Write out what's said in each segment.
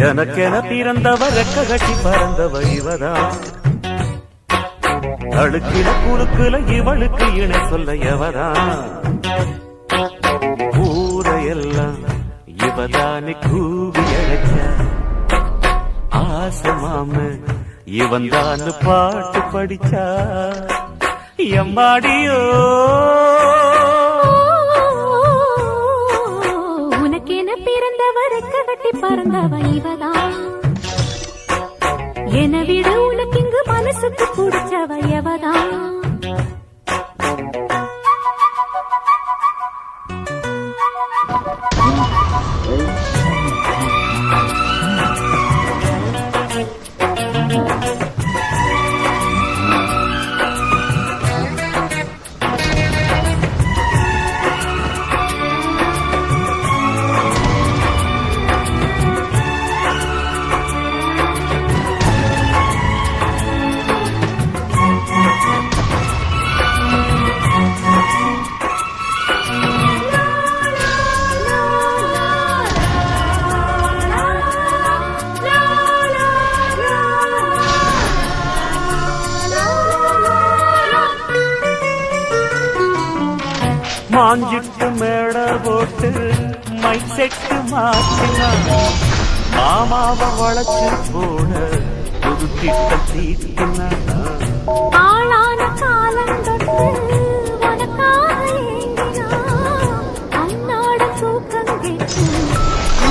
எனக்கென பிறந்தவ ரெக்க கட்டி பறந்தவ இவதான். அழுக்கில குறுக்குல இவளுக்கு இணை சொல்ல எவதான். ஊரையெல்லாம் இவதானே கூவி அழைச்ச ஆசமாம இவன் தான் பாட்டு படிச்சா. எம்மாடியோ உனக்கென பிறந்தவர் கட்டி பறந்தவ இவதான். என விட உனக்கு இங்கு மனசுக்கு பிடிச்சவ எவதான். மாஞ்சிட்டு மேட போட்டு மைக் செட்டு மாற்றினா. மாமாவ வளைச்சு போட புது திட்டம் தீட்டினா. ஆளான காலம் தொட்டு உனக்காக ஏங்கினா. அன்னாட தூக்கம் கேட்டு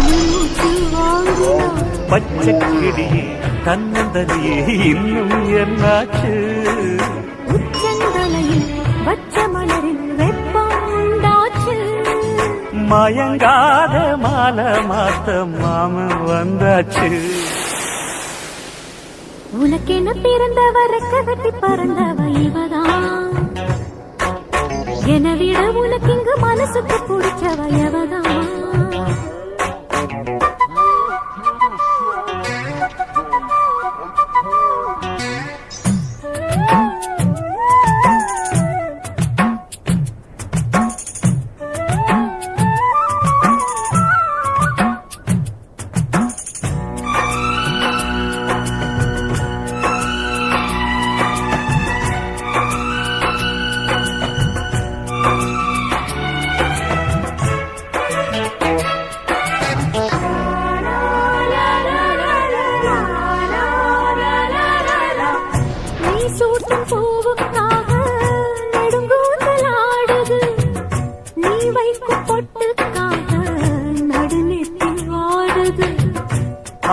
மூச்சு வாங்கினா. பச்சை கிளியே தன்னந்தனியே இன்னும் என்னாச்சு. உச்சந்தலையில் வச்ச மலரின் வெப்பம் உண்டாச்சு. மயங்காத மாலை மாத்த மாம வந்தாச்சு. உனக்கென பிறந்தவர் கட்டி பறந்தவ இவதான். என விட உனக்கு இங்கு மனசுக்கு பிடிச்சவ எவதான். சூட்டும் பூவுக்காக நெடுங்கூந்தல் ஆடுது. நீ வைக்கும் பொட்டுக்காக நடுநெத்தி வாடுது.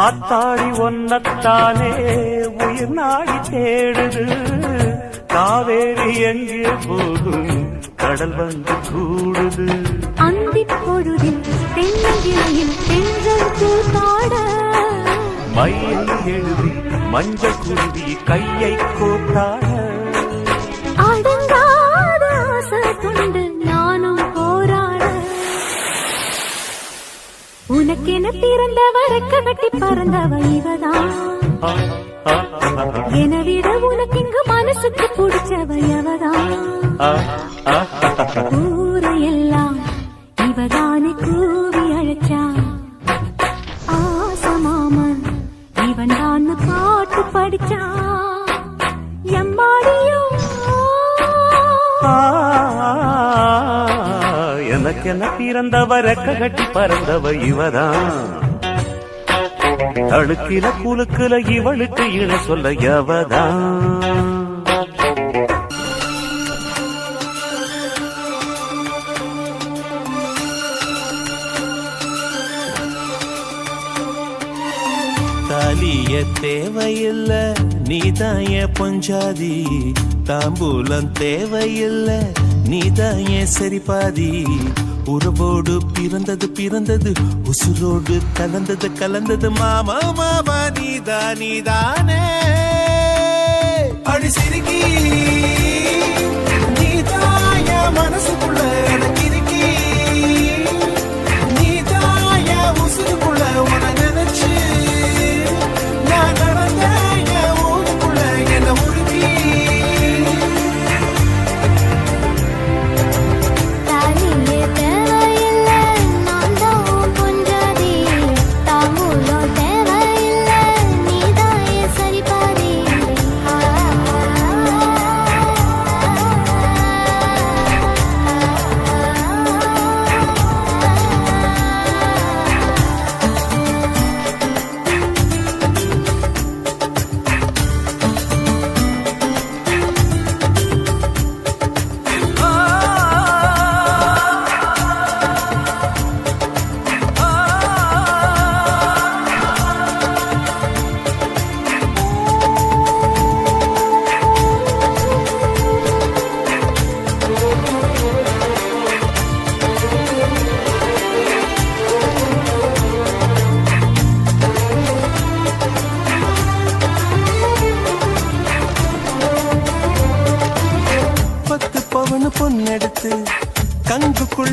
ஆத்தாடி ஒன்னத்தானே உயிர் நாடி தேடுது. காவேரி எங்கே போகும் கடல் வந்து கூடுது. அந்திப் பொழுதில் தென்னங்கிளையில் தென்றல் கூத்தாட. மயில் எழுதி மஞ்ச குருவி கையை கோத்தாட. அடங்காத ஆசை கொண்டு நானும் போராட. உனக்கென பிறந்தவர் கட்டி பறந்தவ இவதான். என விட உனக்கு இங்கு மனசுக்கு பிடிச்சவ எவதான். ஊரையெல்லாம் இவதானே கூவி அழைச்சா. ஆசமாமன் இவன் தான் பாட்டு படிச்சா. எம்மாடியோ எனக்கென பிறந்தவ ரெக்க கட்டி பறந்தவ இவதான். அழுக்கில குலுக்குல இவளுக்கு இணை சொல்ல எவதான். தாலிய தேவையில்ல நீதாய பொஞ்சாதி. தாம்பூலம் தேவையில்ல நீதாய சரிபாதி. உறவோடு பிறந்தது பிறந்தது உசுரோடு கலந்தது கலந்தது. மாமா மாமா நீதானே அடி சிரிக்கி. நீதாய மனசுக்குள்ள எனக்கு இருக்கி. நீதாய உசுருக்குள்ள உன நினைச்சு நான் நடந்த ஊருக்குள்ள என்ன உருவி. தேவையில்லை நான் தான் பொஞ்சாதி. தாம்பூலம் தேவை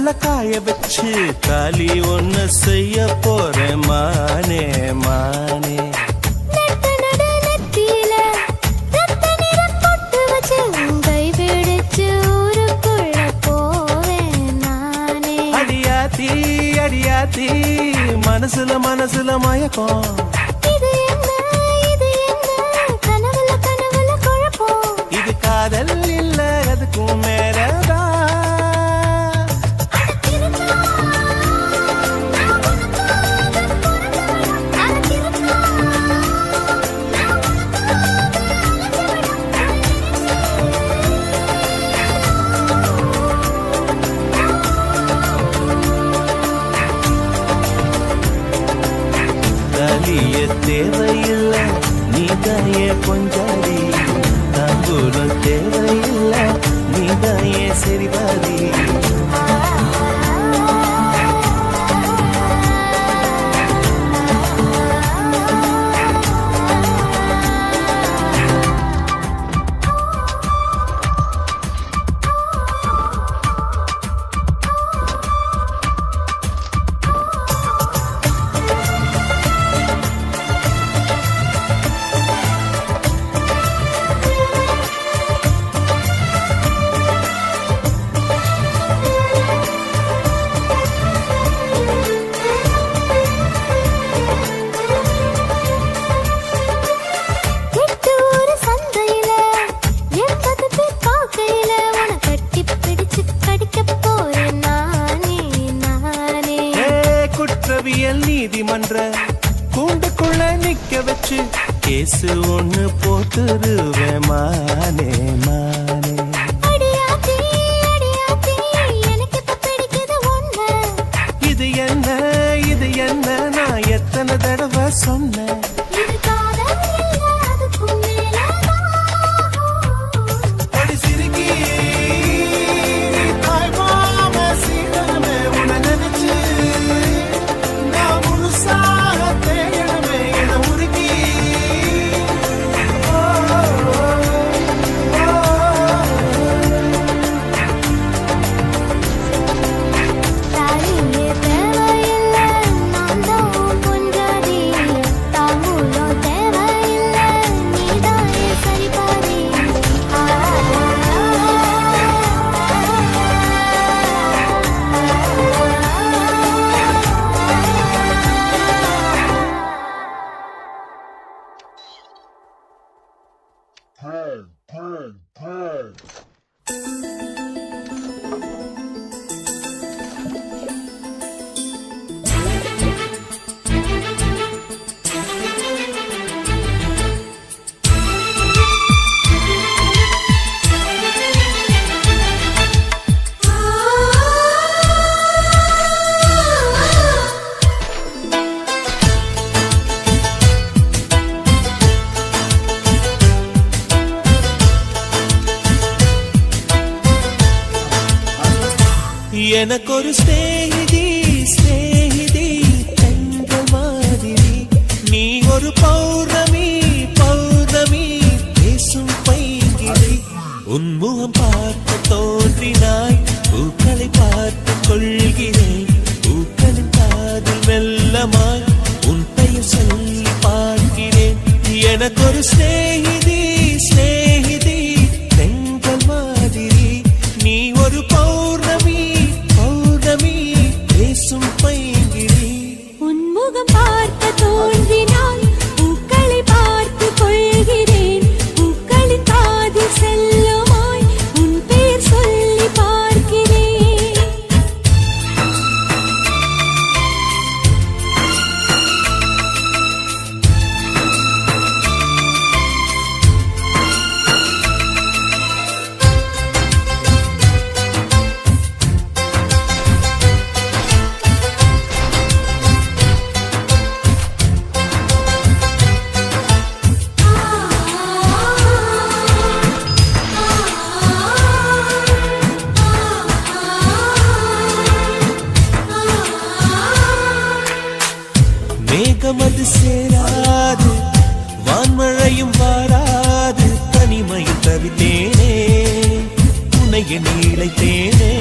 கல்லுக்குள்ள காய வச்சு காலி ஒண்ணு செய்ய போறேன் மானே மானே. நட்ட நட நெத்தியில ரத்த நிறம் பொட்டு வச்சு கை பிடிச்சு ஊருக்குள்ள போவேன் நானே. அடியாத்தி அடியாத்தி மனசுல மனசுல மயக்கம். இது என்ன கனவுல கனவுல குழப்பம். இது காதல் இல்ல அதுக்கும் மேலதான். தாலிய தேவையில்ல நீதாயே கொஞ்சாதி, தாம்பூலம் தேவையில்ல நீதாயே சரிபாதி. நீதிமன்ற கூண்டுக்குள்ள நிக்க வச்சு கேசு ஒண்ணு போட்டுருவேன் மானே மானே. இது என்ன நான் எத்தனை தடவை சொன்னேன். எனக்கு ஒரு ஸ்நேகிதி ஸ்நேகிதி தங்க மாதிரி, நீ ஒரு பௌர்ணமி பௌர்ணமி பேசும் பைங்கிளி. உன்முகம் பார்த்து தோன்றினாய், பூக்களை பார்த்து கொள்கிறேன். பூக்களின் காதில் மெல்லமாய் உன் பெயர் சொல்லி பார்க்கிறேன். எனக்கு ஒரு ஸ்நேகிதி ஸ்நேகிதி தெங்கள் மாதிரி, நீ ஒரு பௌர்ணமி பௌர்ணமி பேசும் பைங்கிளி. உன்முகம் பார்க்க தோன்றினால் பூக்களை பார்த்து கொள்கிறேன். பூக்களின் காதில் செல்லுமாய் உன் பெயர் சொல்லி பார்க்கிறேன். மேகமது சேராது வான்மழையும் வாராது, தனிமையில் தவித்தேனே உன்னை எண்ணி இழைத்தேனே.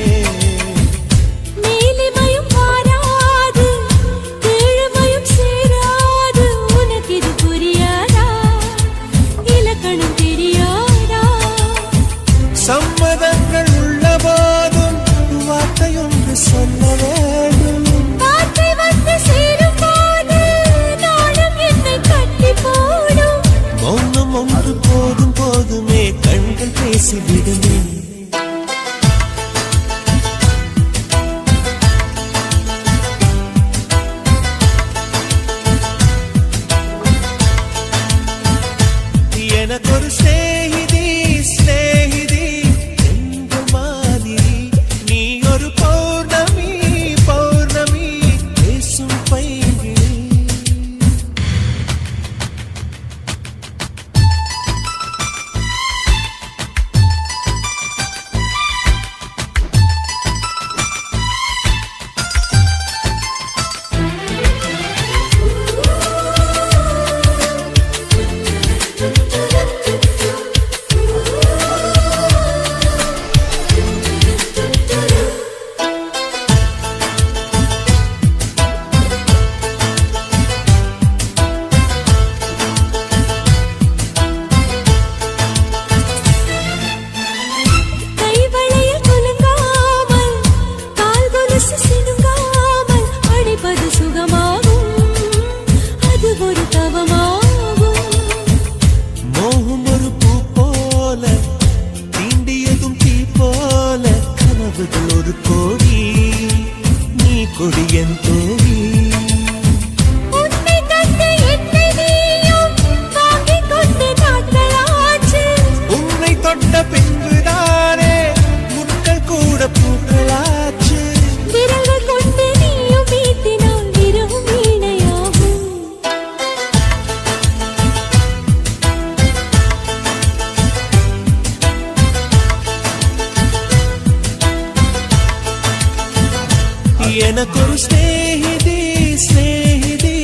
ஸ்நேகிதி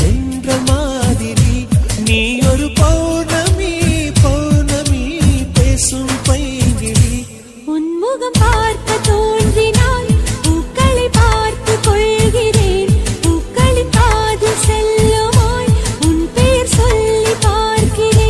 என்ற மாதிரி நீ ஒரு பௌர்ணமி பௌர்ணமி பேசும் பைங்கிழி உன்முகம் பார்க்க தோன்றினால் பூக்களை பார்த்து கொள்கிறேன் பூக்களின் காதில் செல்லுமாய் உன் பெயர் சொல்லி பார்க்கிறேன்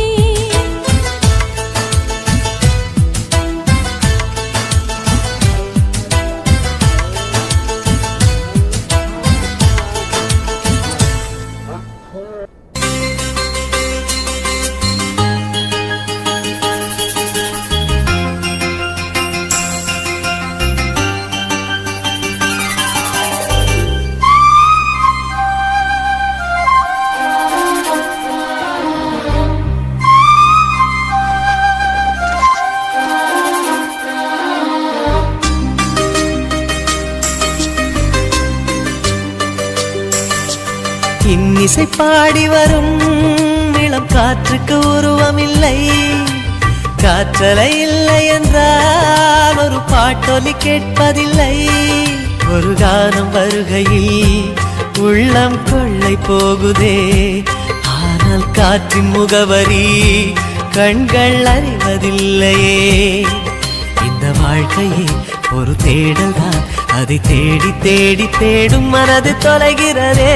இன்னிசை பாடி வரும் இளம் காற்றுக்கு உருவமில்லை காற்றலை இல்லை என்றால் ஒரு பாட்டொலி கேட்பதில்லை ஒரு கானம் வருகையில் உள்ளம் கொள்ளை போகுதே ஆனால் காற்றின் முகவரி கண்கள் அறிவதில்லையே இந்த வாழ்க்கையே ஒரு தேடல் தான் அதை தேடி தேடி தேடும் மனது தொலைகிறதே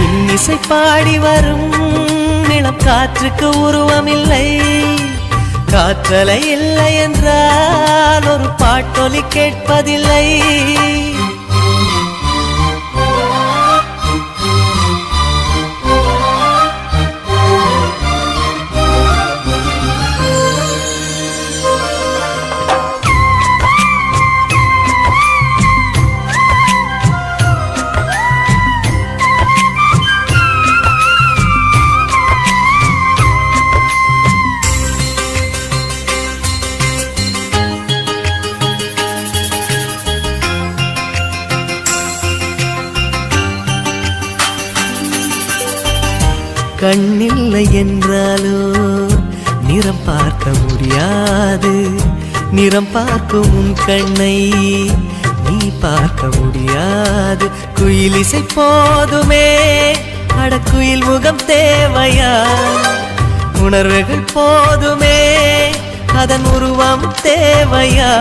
இன்னிசை பாடி வரும் இளம் காற்றுக்கு உருவமில்லை காற்றலை இல்லை என்றால் ஒரு பாட்டொலி கேட்பதில்லை கண்ணில்லை என்றாலோ நிறம் பார்க்க முடியாது நிறம் பார்க்கும் உன் கண்ணை நீ பார்க்க முடியாது குயிலிசை போதுமே அடக்குயில் முகம் தேவையா உணர்வுகள் போதுமே அதன் உருவம் தேவையா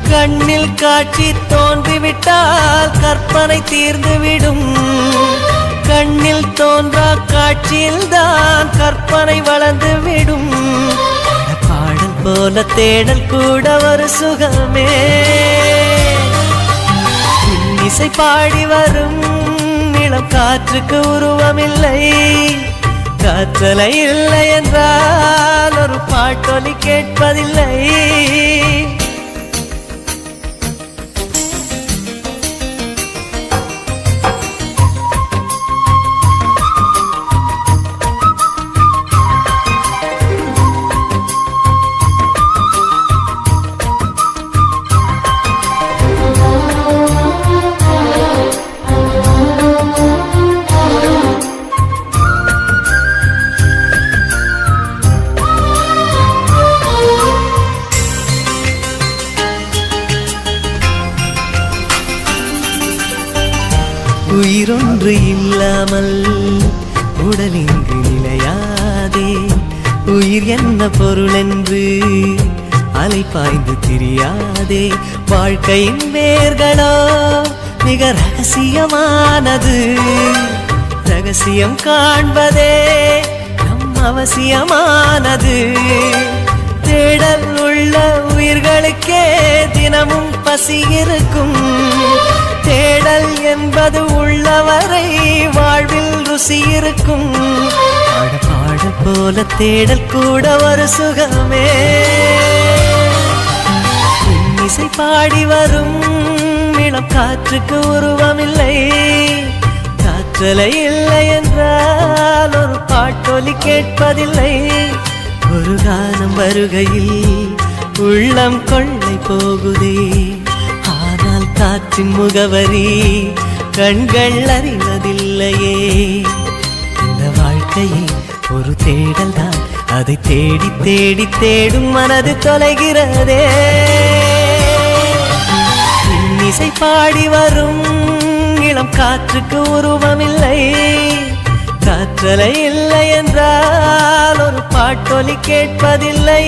கண்ணில் காட்சி தோன்றிவிட்டால் கற்பனை தீர்ந்துவிடும் கண்ணில் தோன்றா காட்சியில் தான் கற்பனை வளர்ந்து விடும் பாடல் போல தேடல் கூட ஒரு சுகமே இசை பாடி வரும் இளம் காற்றுக்கு உருவமில்லை காற்றலை இல்லை என்றால் ஒரு பாட்டொலி கேட்பதில்லை உயிரொன்று இல்லாமல் உடல் இங்கு நிலையாதே உயிர் என்ன பொருள் என்று அலைப்பாய்ந்து திரியாதே வாழ்க்கையின் வேர்களோ மிக ரகசியமானது ரகசியம் காண்பதே நம் அவசியமானது தேடல் உள்ள உயிர்களுக்கே தினமும் பசி இருக்கும் தேடல் என்பது உள்ளவரை வாழ்வில் ருசி இருக்கும் பாடல் போல தேடல் கூட ஒரு சுகமே இசை பாடி வரும் இளம் காற்றுக்கு உருவமில்லை காற்றலை இல்லை என்றால் ஒரு பாட்டொலி கேட்பதில்லை ஒரு கானம் வருகையில் உள்ளம் கொள்ளை போகுதே ஆனால் காற்றின் முகவரி கண்கள் அறிவதில்லையே இந்த வாழ்க்கையை ஒரு தேடல் தான் அதை தேடி தேடி தேடும் மனது தொலைகிறதே இன்னிசை பாடி வரும் இளம் காற்றுக்கு உருவமில்லை, காற்றலை இல்லை என்றால் ஒரு பாட்டொலி கேட்பதில்லை.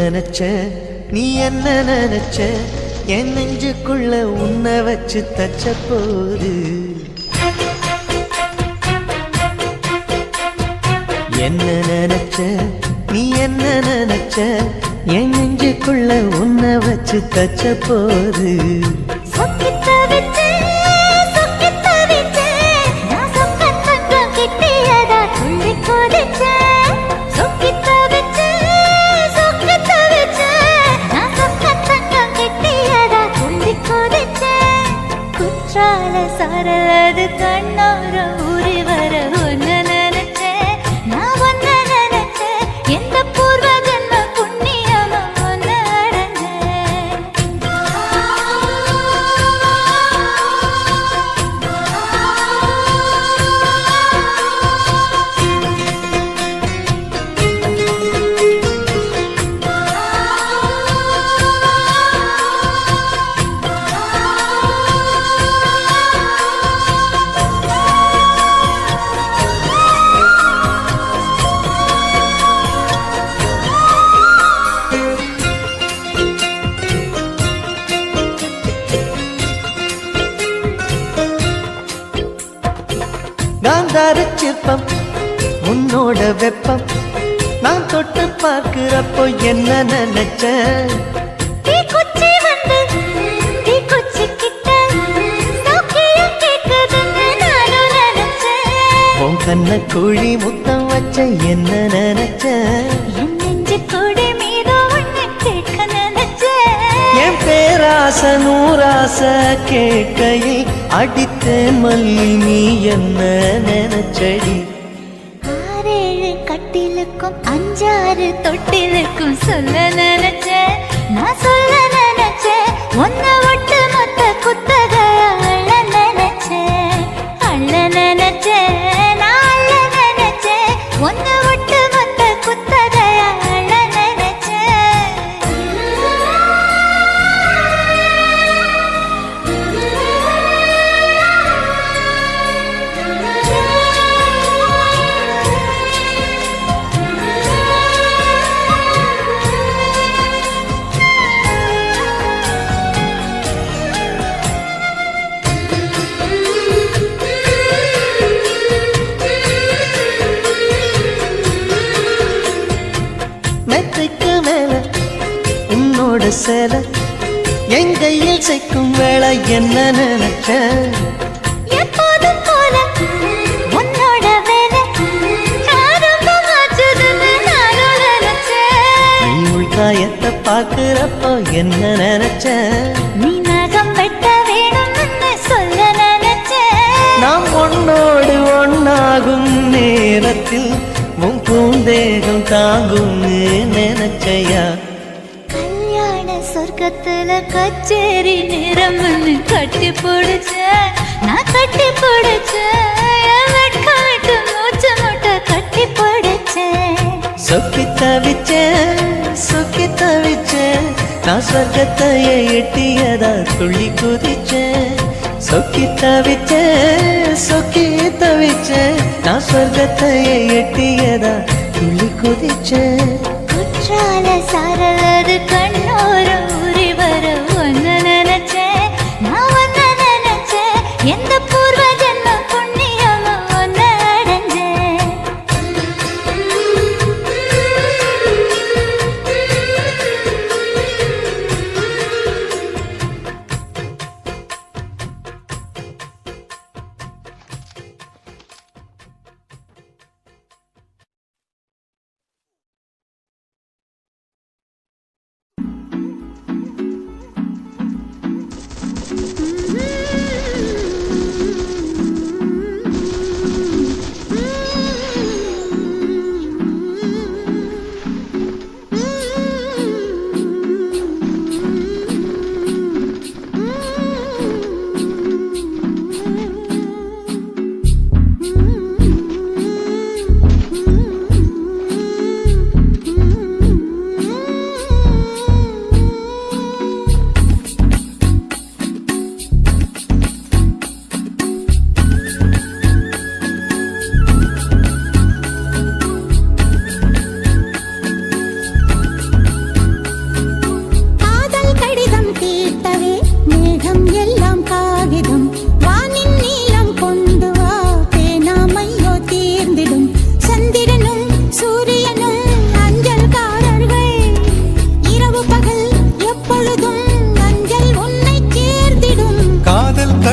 நினைச்ச நீ என்ன நினைச்ச என் நெஞ்சுக்குள்ள உன்னை வச்சு தச்ச போது என்ன நினைச்ச நீ என்ன நினைச்ச என் நெஞ்சுக்குள்ள உன்னை வச்சு தச்ச போது சரலது கண்ணோர ஊறி வர ஒன்னு நினைச்சேன் நான் ஒன்ன நினைச்சேன் எந்த பூர்வ ஜன்ம புண்ணியமும் ஒன்னு காந்தார சிற்பம் உன்னோட வெப்பம் நான் தொட்டு பார்க்கிறப்போ என்ன நினைச்ச தீக்குச்சி வந்து தீக்குச்சி கிட்ட சௌக்கியம் கேட்குதுன்னு நானும் நினைச்சேன் உன் கண்ண குழி முத்தம் வச்ச என்ன நினைச்ச என் நெஞ்சு கொடி மீது ஒன்னு கேட்க நினைச்சேன் என் பேராச நூராச கேட்கையில் அடித்தேன் மல்லி நீ என்ன நினைச்சடி 6 கட்டிலுக்கும் 5 தொட்டிலுக்கும் சொல்ல நினைச்சேன் நான் சொல்ல நினைச்சேன் ஒன்ன விட்டு மொத்த குத்தக அள்ள நினைச்சேன் நான் அள்ள நினைச்சேன் ஒன்ன விட்டு மொத்த குத்தக அள்ள மெத்தைக்கு மேல உன்னோட சேலை என் கையில் சேர்க்கும் வேளை என்ன நினைச்ச எப்போதும் போல உன்னோட வேலை ஆரம்பமாச்சுதுன்னு நானும் நினைச்சேன் நீ உள்காயத்தை பார்க்கிறப்போ என்ன நினைச்ச நீ நகம் வெட்ட வேணும்னு சொல்ல நினைச்சேன் நாம் ஒன்னோடு ஒன்னாகும் நேரத்தில் உன் பூந்தேகம் தாங்கும்னு நினைச்சையா கல்யாண சொர்க்கத்துல கச்சேரி நேரம்னு கட்டி பிடிச்ச நான் கட்டி பிடிச்சேன் வெட்கம் விட்டு மூச்சு முட்டை கட்டி பிடிச்சேன் சொக்கி தவிச்சேன் நான் சொர்க்கத்தையே எட்டியதா துள்ளி குதிச்சேன் சொக்கி தவிச்சேன் நான் சொர்க்கத்தையே எட்டியதா துள்ளி குதிச்சேன் குற்றால சாரலது கண்ணோர ஊறி வர ஒன்னு நினைச்சேன் நான் ஒன்னு நினைச்சேன் எந்த பூர்வ ஜன்ம புண்ணியமும் ஒன்னு அடைஞ்சேன்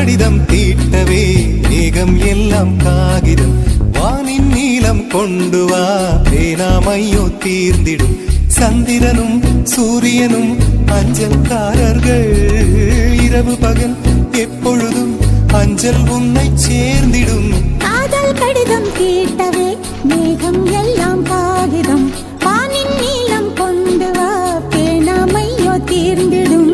கடிதம் தீட்டவே மேகம் எல்லாம் காகிதம் வானின் நீளம் கொண்டு வா பேனாமையோ தீர்ந்திடும் சந்திரனும் சூரியனும் அஞ்சல்காரர்கள் இரவு பகல் எப்பொழுதும் அஞ்சல் உன்னை சேர்ந்திடும் காதல் கடிதம் தீட்டவே மேகம் எல்லாம் காகிதம் வானின் நீளம் கொண்டு வா பேனாமையோ தீர்ந்திடும்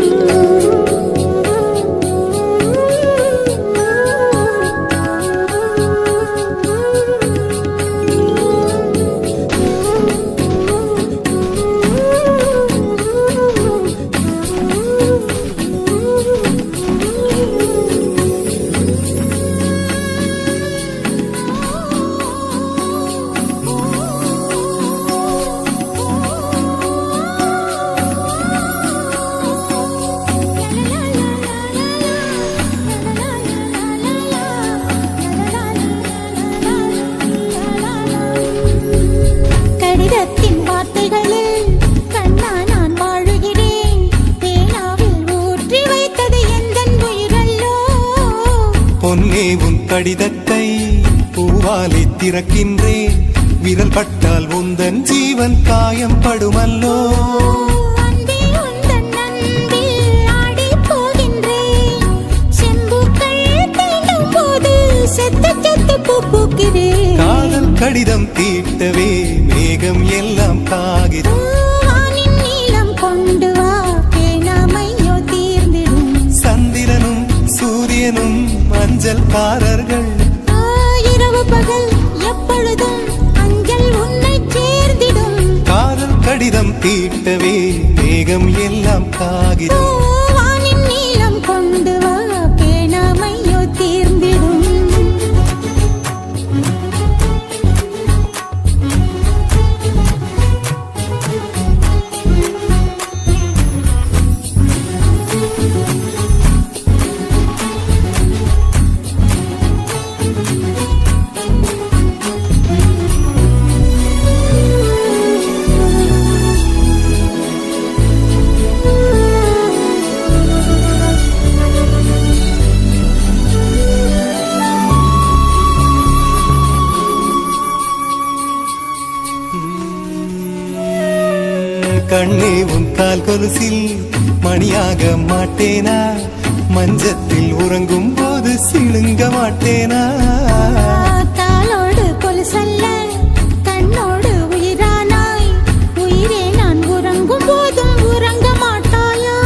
கடிதத்தின் வார்த்தைகளில் கண்ணா நான் வாழுகிறேன் பேனாவில் ஊற்றி வைத்தது எந்தன் உயிரல்லோ பொன்னே உன் கடிதத்தை பூவாலை திறக்கின்றேன் விரல் பட்டால் உந்தன் ஜீவன் காயம் படுமல்லோ அன்பே உந்தன் அன்பில் ஆடிப் போகின்றேன் செம்புக்கள் தீண்டும் போது செத்து செத்து பூக்கிறேன் காதல் கடிதம் தீட்டவே மேகம் எல்லாம் காகிதம் வானின் நீளம் கொண்டு வா பேனாமையோ தீர்ந்திடும் சந்திரனும் சூரியனும் அஞ்சல்காரர்கள் இரவு பகல் எப்பொழுதும் அஞ்சல் உன்னை சேர்ந்திடும் காதல் கடிதம் தீட்டவே மேகம் எல்லாம் காகிதம் வானின் நீளம் கொண்டு வா பேனாமையோ தீர்ந்திடும் கண்ணே உன் கால் கொலுசில் மணியாக மாட்டேனா மஞ்சத்தில் உறங்கும் போது சிழுங்க மாட்டேனா காலோடு கொலுசல்ல கண்ணோடு உயிரானாய் உயிரே நான் உறங்கும் போதும் உறங்க மாட்டாயா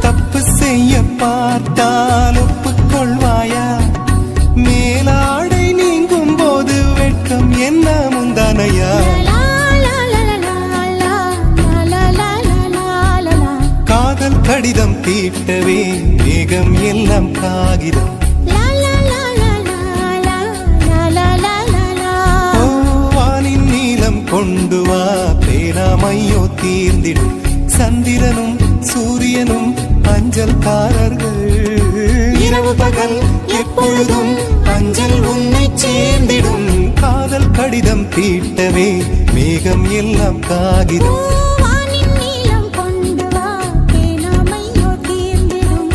தப்பு செய்ய பார்த்தால் ஒப்புக்கொள்வாயா மேலாடை நீங்கும் போது வெட்கம் என்ன முந்தானையா காதல் கடிதம் தீட்டவே மேகம் எல்லாம் காகிதம் வானின் நீளம் கொண்டு வா பேனாமையோ தீர்ந்திடும் சந்திரனும் சூரியனும் அஞ்சல்காரர்கள் இரவு பகல் எப்பொழுதும் அஞ்சல் உன்னை சேர்ந்திடும் காதல் கடிதம் தீட்டவே மேகம் எல்லாம் காகிதம் வானின் நீளம் கொண்டு வா பேனாமையோ தீர்ந்திடும்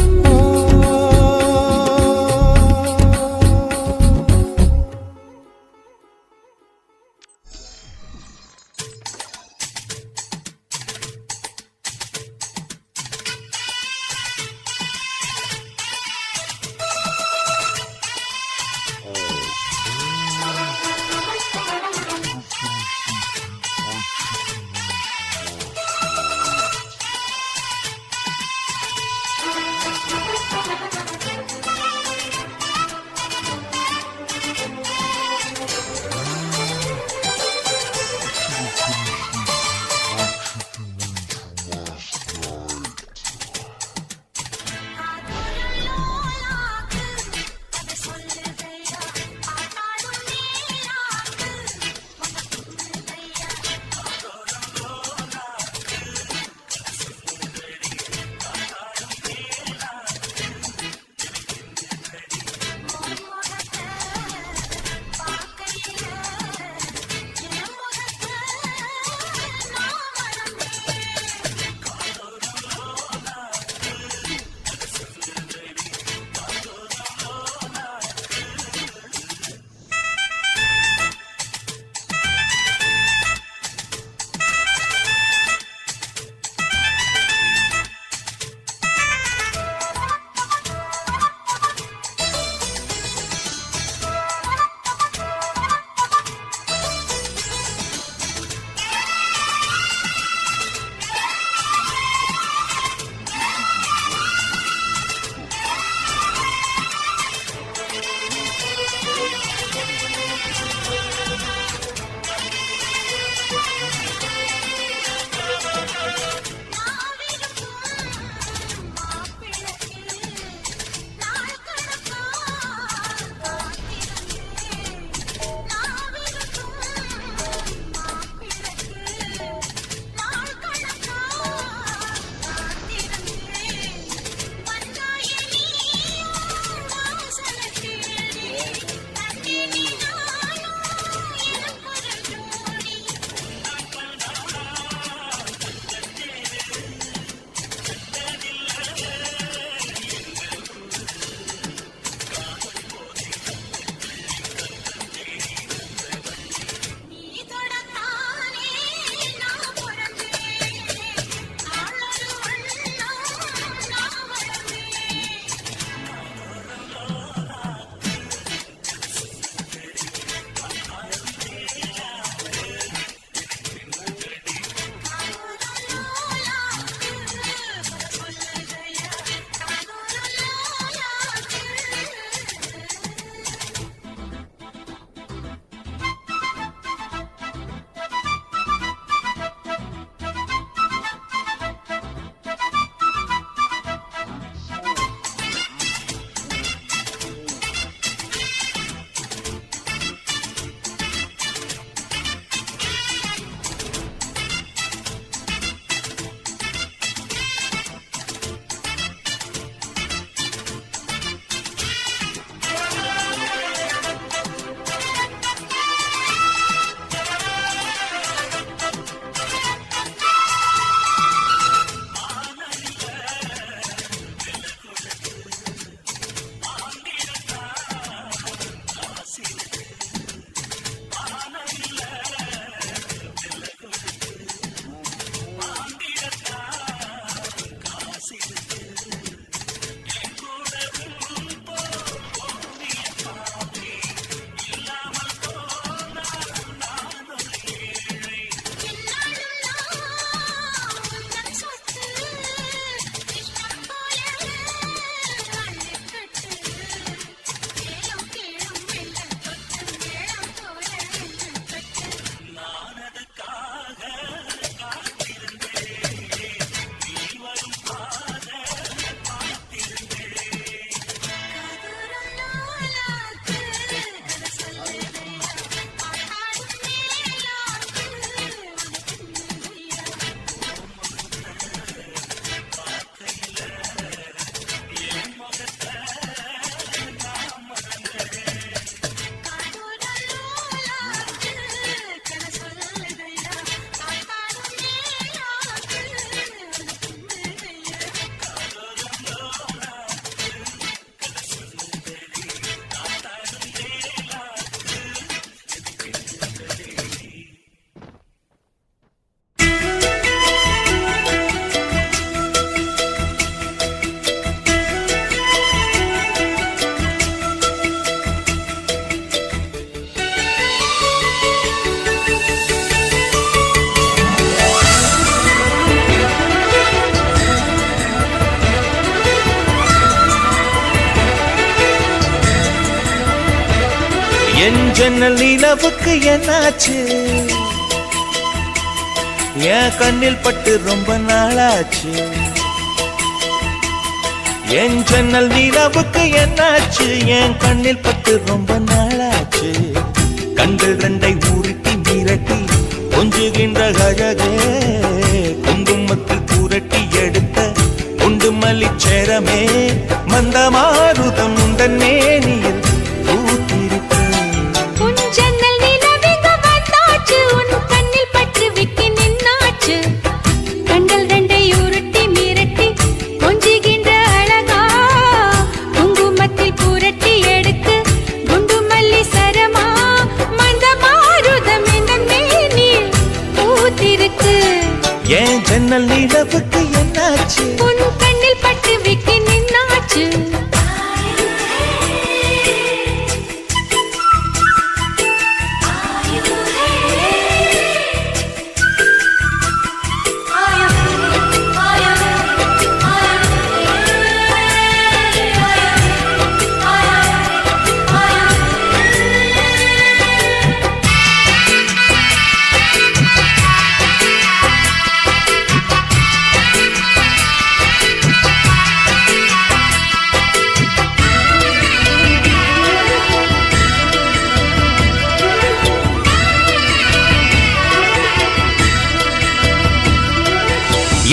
என் ஜன்னல் நிலவுக்கு என்னாச்சு என் கண்ணில் பட்டு ரொம்ப நாளாச்சு என் ஜன்னல் நிலவுக்கு என்னாச்சு என் கண்ணில் பட்டு ரொம்ப நாளாச்சு கண்கள் ரெண்டை உருட்டி மிரட்டி கொஞ்சுகின்ற அழகே குங்குமத்தில் புரட்டி எடுத்த குண்டு மல்லிச்சேரமே மந்த மாருதம் உந்தன் மேனியில் என் ஜன்னல் நிலவுக்கு என்னாச்சு உன் கண்ணில் பட்டு விட்டு நின்னாச்சு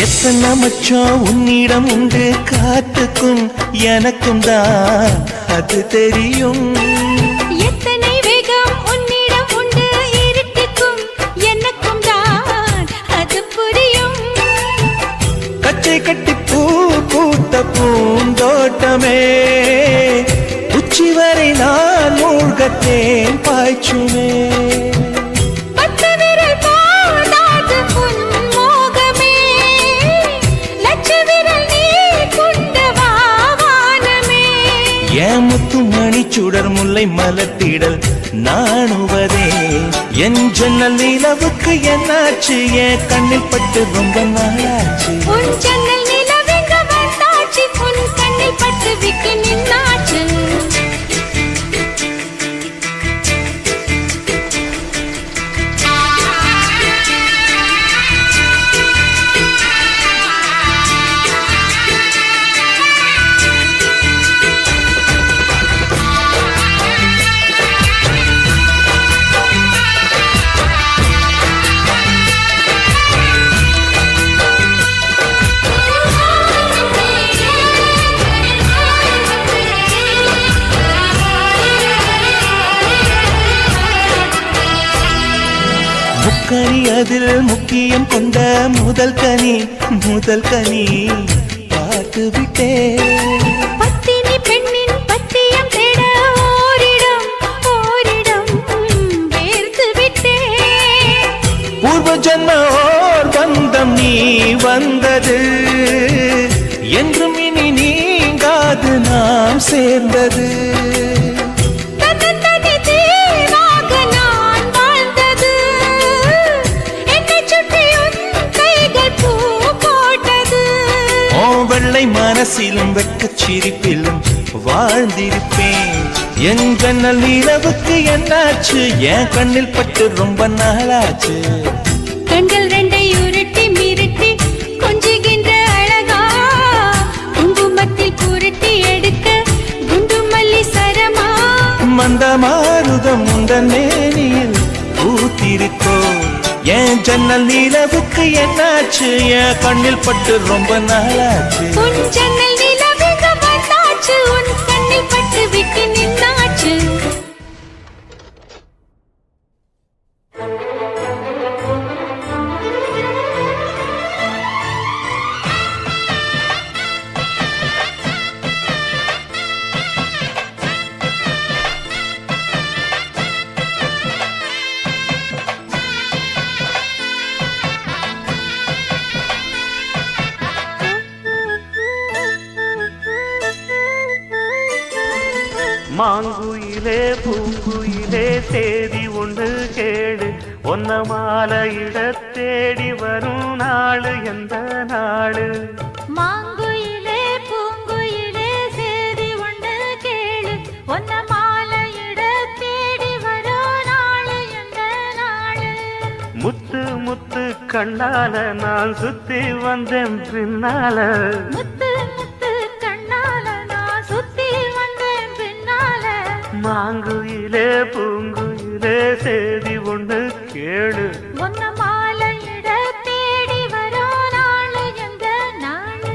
எத்தனை மச்சம் உன்னிடம் உண்டு காத்துக்கும் எனக்கும் தான் அது தெரியும் எத்தனை வேகம் உன்னிடம் உண்டு இருட்டுக்கும் எனக்கும் தான் அது புரியும் கச்சை கட்டி பூ பூத்த பூந்தோட்டமே உச்சி வரை நான் மூழ்கத்தேன் பாய்ச்சுமே சுடர் முல்லை மலத்திடல் நாணுவதே என் ஜன்னல் நிலவுக்கு என்னாச்சு என் கண்ணில் பட்டு ரொம்ப நாளாச்சு உன் ஜன்னல் நிலவுக்கு வந்தாச்சு உன் கண்ணில் பட்டு விட்டு நின்னாச்சு முக்கனி அதில் முக்கியம் கொண்ட முதல் கனி பார்த்து விட்டே பத்தினி பெண்ணின் பத்தியம் தேட ஓரிடம் வேர்த்து விட்டே பூர்வ ஜன்ம ஓர் பந்தம் நீ வந்தது என்றும் இனி நீங்காது நாம் சேர்ந்தது வெள்ளை மனசிலும் வெட்கச் சிரிப்பிலும் வாழ்ந்திருப்பேன் என் ஜன்னல் நிலவுக்கு என்னாச்சு என் கண்ணில் பட்டு ரொம்ப நாளாச்சு கண்கள் ரெண்டை உருட்டி மிரட்டி கொஞ்சுகின்ற அழகா குங்குமத்தில் புரட்டி எடுக்க குண்டு மல்லி சரமா மந்த மாருதம் உந்தன் மேனியில் பூத்திருக்கோ என் ஜன்னல் நிலவுக்கு என்னாச்சு என் கண்ணில் பட்டு ரொம்ப நாளாச்சு உன் ஜன்னல் நிலவுக்கு வந்தாச்சு உன் கண்ணில் பட்டு விட்டு நின்னாச்சு மாங்குயிலே பூங்குயிலே தேதி ஒன்று கேடு ஒன்ன மாலையிட தேடி வரும் நாளு எந்த நாளு மாங்குயிலே பூங்குயிலே சேதி ஒன்று கேளு ஒன்ன மாலையிட தேடி கண்ணால நான் சுத்தி வந்தேன் பின்னால முத்து முத்து கண்ணால நான் சுத்தி வந்தேன் பின்னால மாங்குயிலே பூங்குயிலே சேதி ஒண்ணு கேளு ஒன்ன மாலையிட தேடி வரோ நாளு எந்த நாளு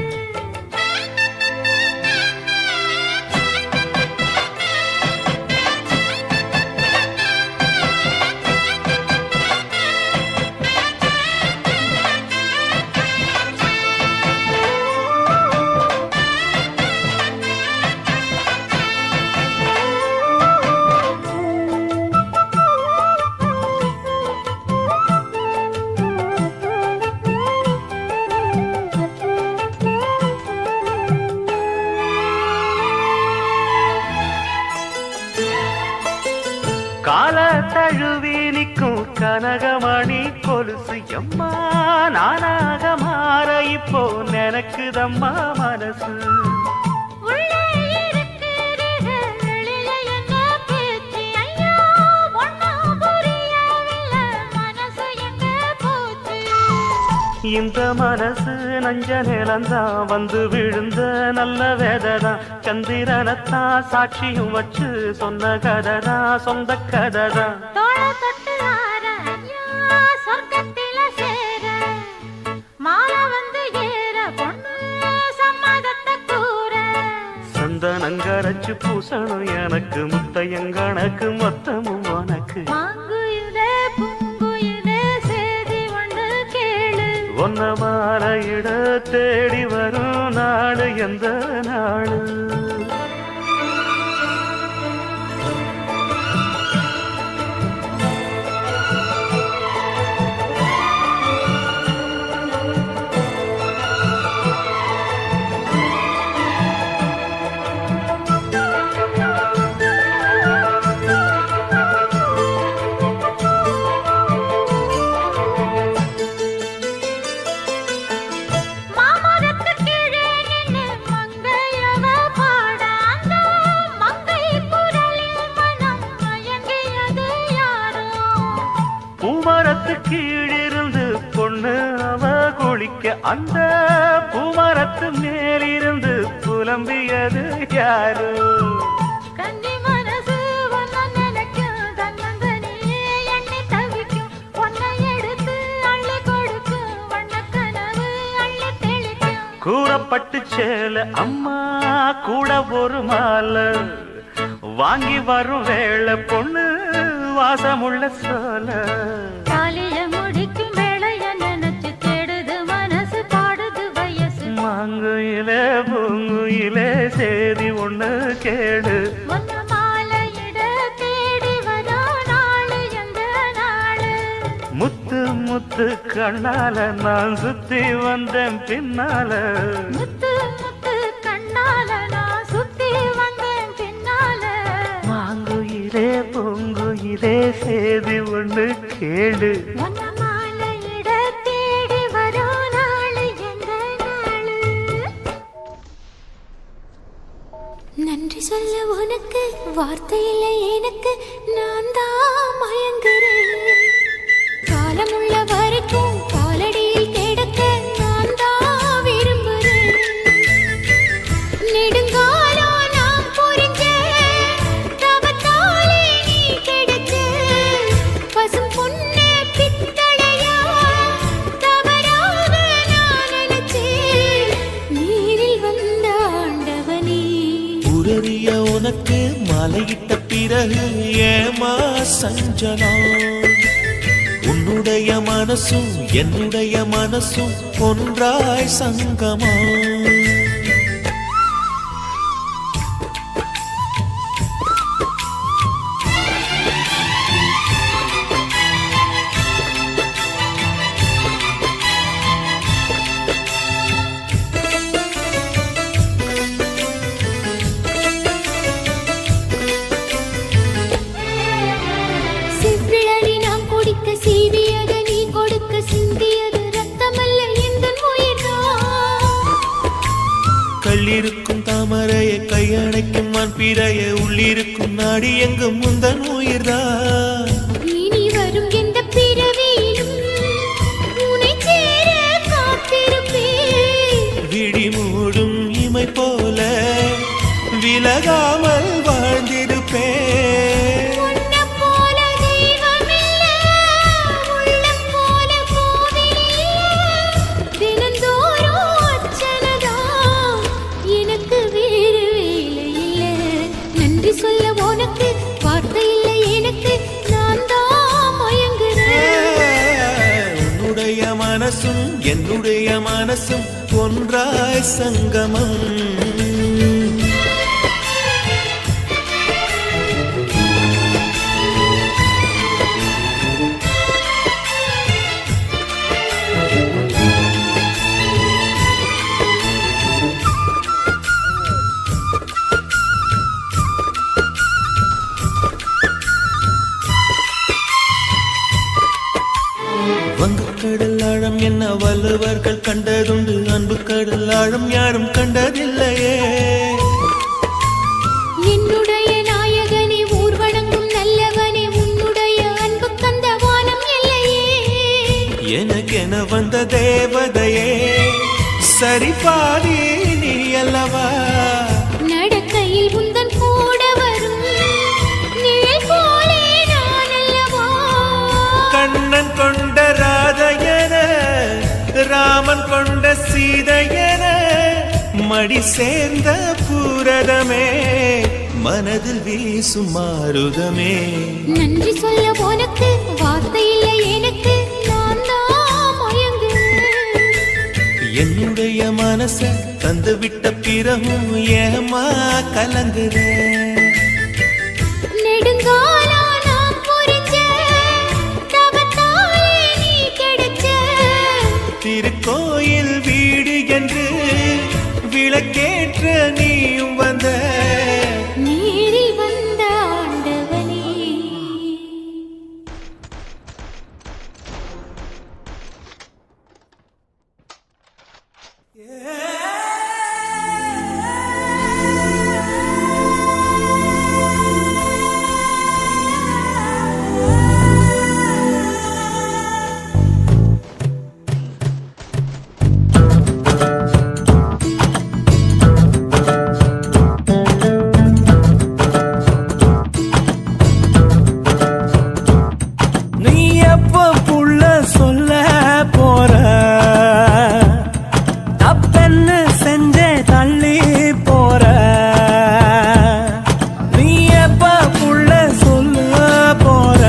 கால தழுவி நிற்கும் கனகமணி கொலுசு எம்மா நானாக மாற இப்போ நினைக்குதம்மா மனசு உள்ளே இருக்கிறது வெளியே என்ன பேச்சு ஐயா ஒண்ணும் புரியவில்லை மனசு எங்க போச்சு இந்த மனசு நஞ்ச நிலந்தான் வந்து விழுந்த நல்ல வேததான் சந்திரனத்தான் சாட்சியும் வச்சு சொன்ன கதைதான் சொந்த கதைதான் தோள தொட்டு ஆற ஐயா சொர்க்கத்தில சேர மாலை வந்து ஏற பொண்ணு சம்மதத்தை கூற சந்தனங்கரைச்சு பூசணும் எனக்கு முத்தையங்கணக்கு மொத்தமும் உனக்கு மாங்குயிலே பூங்குயிலே சேதி ஒன்று கேளு ஒன்ன மாலையிட தேடி வரும் நாடு எந்த நாடு மாமரத்து கீழே நின்னு மங்கையவ பாட அந்த மங்கை குரலில் மனம் மயங்கியது யாரோ பூமரத்து கீழிருந்து பொண்ணு அவ குளிக்க அந்த பூமரத்து மேலிருந்து புலம்பியது யாரு கன்னி மனசு ஒன்ன நினைக்கும் தன்னந்தனியே எண்ணி தவிக்கும் ஒன்னை எடுத்து அள்ளி கொடுக்கும் வண்ணக்கனவு அள்ளி தெளிக்கும் கூறப்பட்டு சேல அம்மா கூட ஒரு மாலை வாங்கி வரும் வேளை பொண்ணு வாசமுள்ள சோல காலிய முடிக்கும் வேளைய நினைச்சு தேடுது மனசு பாடுது வயசு மாங்குயிலே பூங்குயிலே சேதி ஒண்ணு கேடு ஒன்ன மாலையிட தேடி வரோ நாளு எந்த நாளு முத்து முத்து கண்ணால நான் சுத்தி வந்தேன் பின்னால முத்து முத்து கண்ணால நான் சுத்தி வந்தேன் பின்னால மாங்குயிலே பூங்குயிலே சேதி ஒண்ணு கேடு ஒன்ன மாலையிட தேடி வரோ நாளு எந்த நாளு நன்றி சொல்ல உனக்கு வார்த்தை இல்லை எனக்கு நான் தான் மயங்குறேன் காலமுள்ள வரைக்கும் காலடியில் கிடக்க நான் தான் விரும்புறேன் நெடுங்காலம் நான் புரிஞ்ச தவத்தாலே நீ கிடைச்ச பசும் பொன்னே பித்தளையா தவறாக நான் நினைச்சேன் நீரில் வந்த ஆண்டவனே உரறிய உனக்கு மாலையிட்ட பிறகு ஏமா சஞ்சலம் உன்னுடைய மனசும் என்னுடைய மனசும் ஒன்றாய் சங்கமா சிவ்விழலி நாம் குடிக்க சீவியது நீ கொடுக்க சிந்தியது ரத்தமல்ல எந்தன் உயிர்தான் கள்ளிருக்கும் தாமரையை கையணைக்கும் மண் பிறைய உள்ளிருக்கும் நாடி எங்கும் முந்தன் உயிர்தான் இனி வரும் எந்த பிறவியிலும் உன்னை என்னுடைய மனசும் ஒன்றாய் சங்கமம். வங்கக்கடல் ஆழம் என்ன வள்ளுவர்கள் கண்டதுண்டு, அன்பு கடல் ஆழம் யாரும் கண்டதில்லையே. என்னுடைய நாயகனே ஊர்வணங்கும் நல்லவனே, உன்னுடைய அன்பு கந்த வானம் இல்லையே. எனக்கென வந்த தேவதையே சரி பாதி நீ அல்லவா. நடக்கையில் உந்தன் கூட வரும் நிழல் போலே நான் அல்லவா. கண்ணன் கொண்ட ராதையன ராமன் கொண்ட சீதையன மடி சேர்ந்த பூரதமே மனதில் வீசும் மாருதமே. நன்றி சொல்ல உனக்கு வார்த்தை இல்லை எனக்கு, நான் தான் மயங்குறேன். என்னுடைய மனச தந்து விட்ட பிறகும் ஏமா கலங்குறேன். நெடுங்காலா நான் புரிஞ்ச தவத்தாலே நீ கிடைச்ச. திருக்கோயில் வீடு என்று விளக்கேற்ற நீயும் வந்த. நீரில் வந்த ஆண்டவனே. நீ எப்ப புள்ள சொல்ல போற, தப்பென்னு செஞ்சே தள்ளி போற. நீ எப்ப புள்ள சொல்ல போற,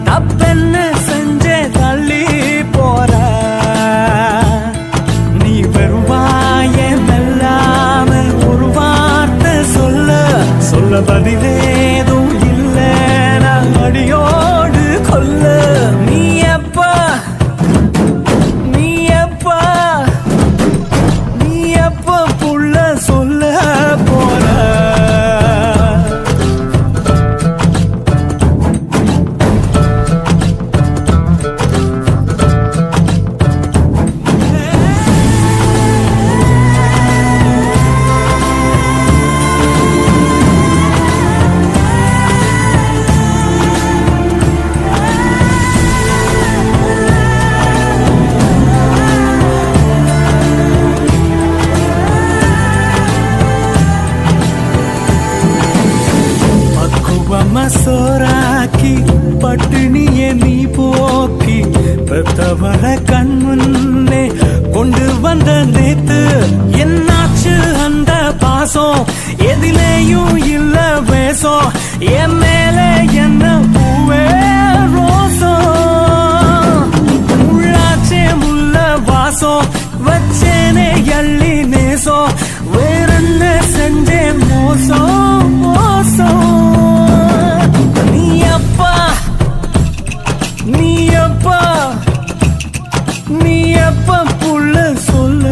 தப்பென்னு செஞ்சே தள்ளி போற. நீ வருவாய மெல்லாம ஒரு வார்த்தை சொல்ல சொல்ல பதிலேதும் இல்ல நான் அடியோடு கொல்ல. நீ எப்பா நீ எப்பா நீ எப்ப புள்ள சொல்ல போற. பக்குவமா சோறாக்கி பட்டினிய நீ போக்கி பெத்தவள கண் முன்னே கொண்டு வந்த நேத்து என்னாச்சு அந்த பாசம். எதிலேயும் இல்ல வேசம் என் மேல என்ன பூவே ரோசம். உள்ளாச்சே முல்ல வாசம் வச்சேனே எள்ளி நேசம். வேறென்ன செஞ்சே மோசம் மோசம். நீ அப்பா நீ அப்பா நீ அப்பா புள்ள சொல்ல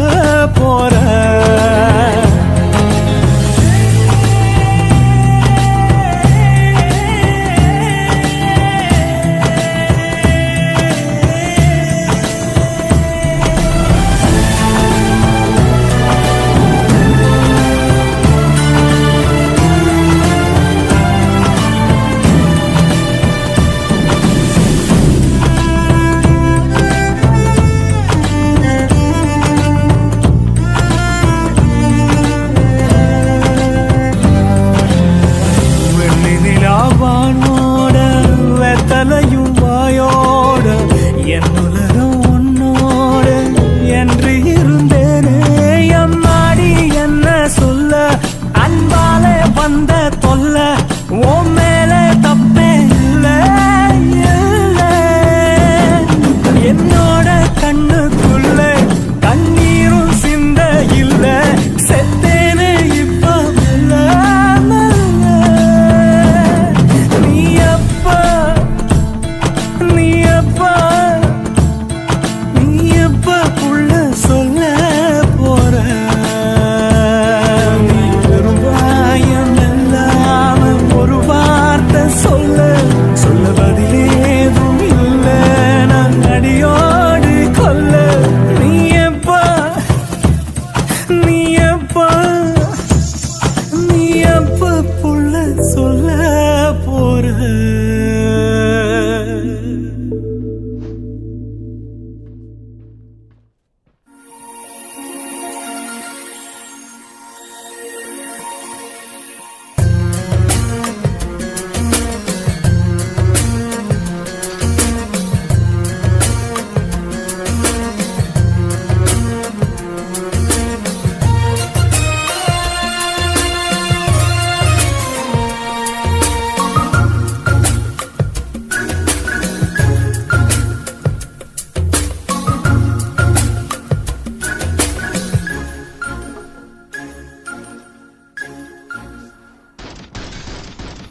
போற.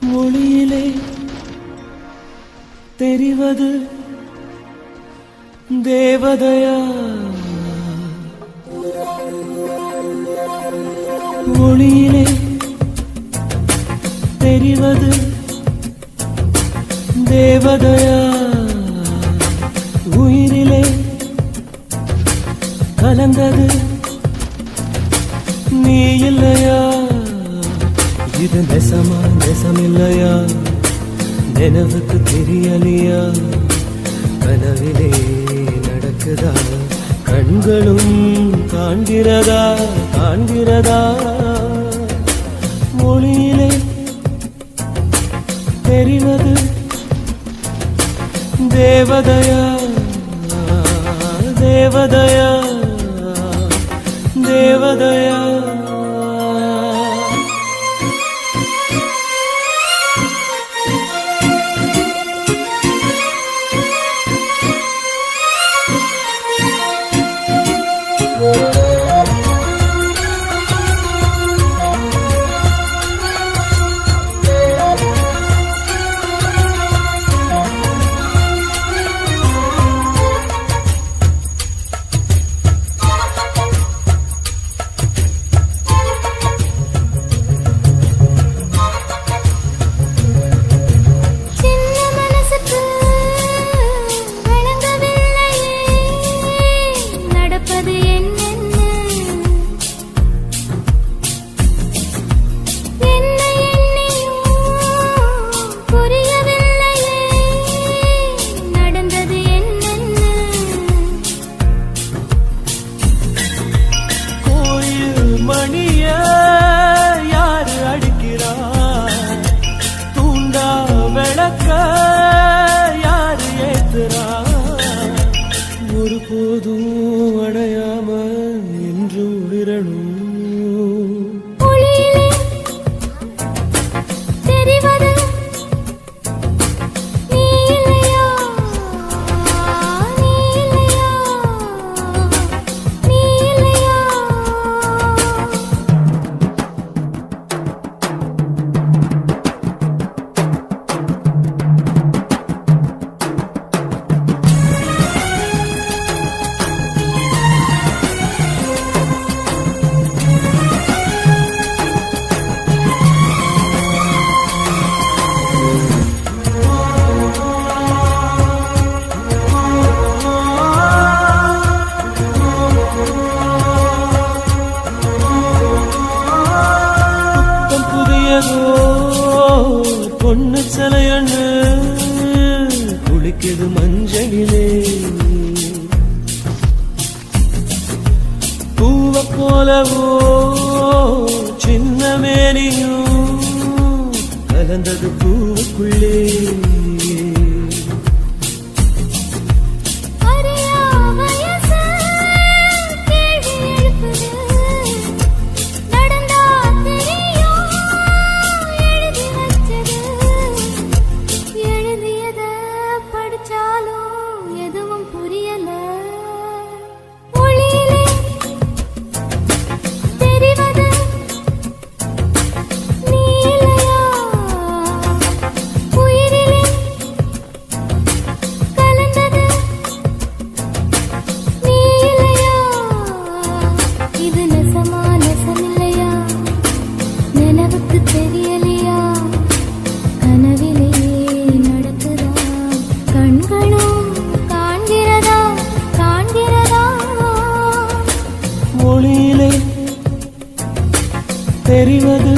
மொழியிலே தெரிவது தேவதையா மொழியிலே தெரிவது தேவதையா உயிரிலே கலந்தது நீ இல்லையா இது நெசமா நெசமில்லையா நினைவுக்கு தெரியலையா கனவிலே நடக்குதா கண்களும் காண்கிறதா காண்கிறதா மொழியிலே தெரிவது தேவதையா தேவதையா தேவதையா பொண்ணு சிலையண்ணு குளிக்குது மஞ்சளிலே பூவ போலவோ சின்ன மேனியும் கலந்தது பூவுக்குள்ளே தெரிவது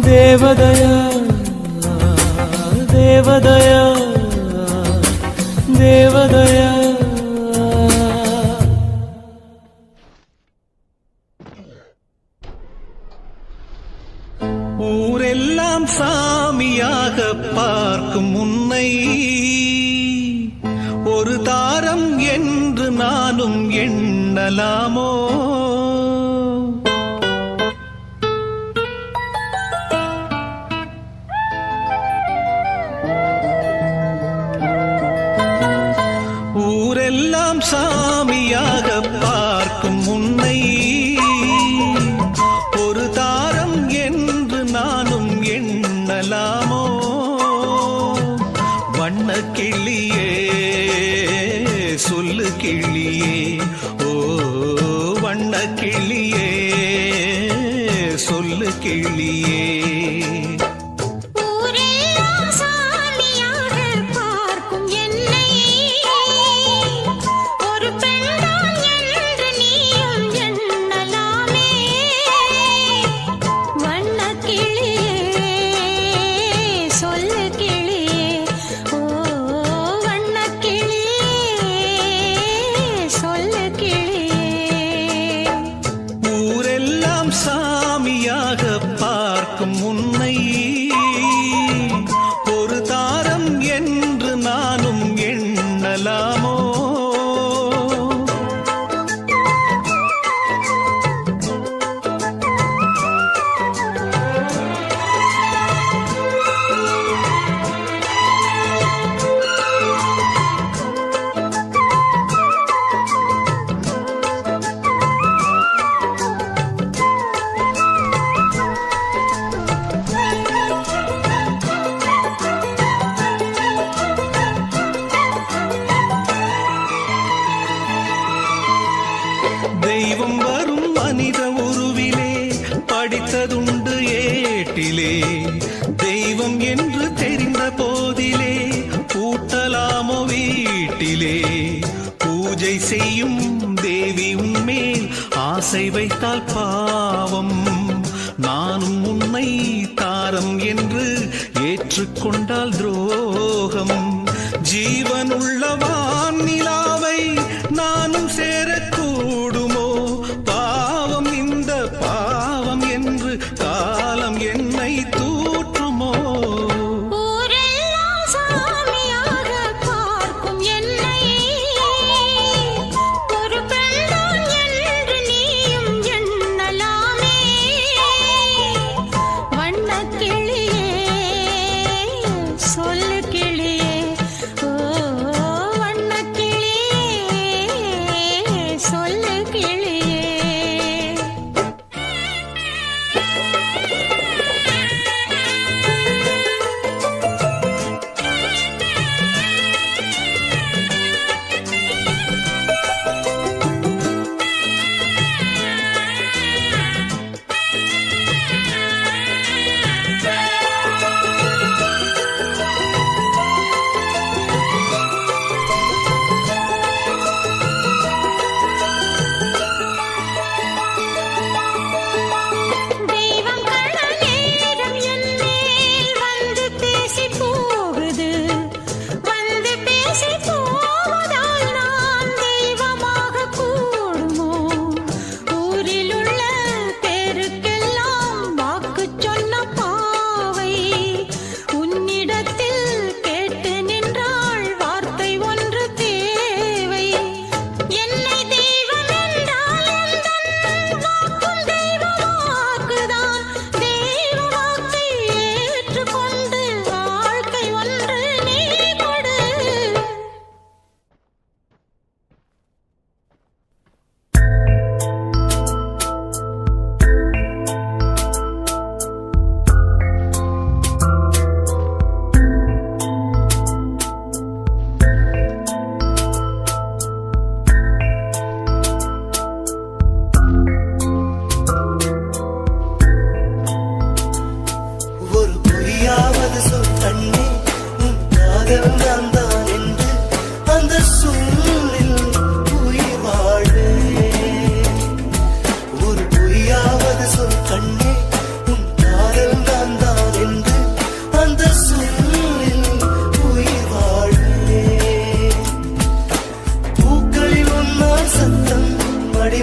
தேவதையா தேவதையா தேவதையா ஊரெல்லாம் சாமியாக பார்க்கும் உன்னை ஒரு தாரம் என்று நானும் எண்ணலாமோ ஊரெல்லாம் சாமியாக பார்க்கும் உன்னை ஒரு தாரம் என்று நானும் எண்ணலாமோ வண்ண கிளியே சொல்லு கிளியே ஓ வண்ண கிளியே சொல்லு கிளியே சாமியாக பார்க்கும் உன்னை ஒரு தாரம் என்று நானும் எண்ணலாமோ தெய்வம் வரும் மனித உருவிலே படித்ததுண்டு ஏட்டிலே தெய்வம் என்று தெரிந்த போதிலே பூட்டலாமோ வீட்டிலே பூஜை செய்யும் தேவி உன்மேல் ஆசை வைத்தால் பாவம் நானும் உன்னை தாரம் என்று ஏற்றுக்கொண்டால் துரோகம் ஜீவனுள்ள வானிலாவை நானும் சேரக்கூடுமோ பாவம் இந்த பாவம் என்று காலம் என்னை தூற்றுமோ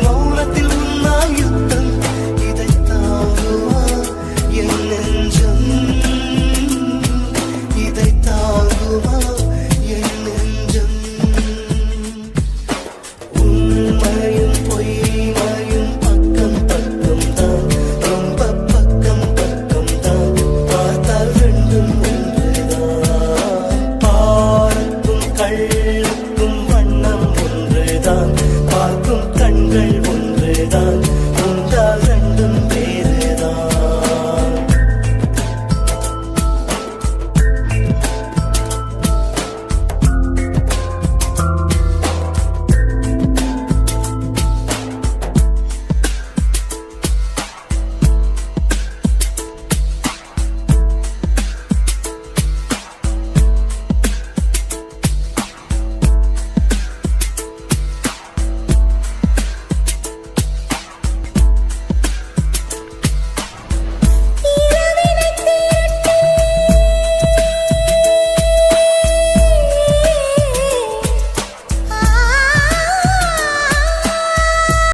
மௌனத்தில் உன்னால் யுத்தம் இதை தாங்குமா என் நெஞ்சம்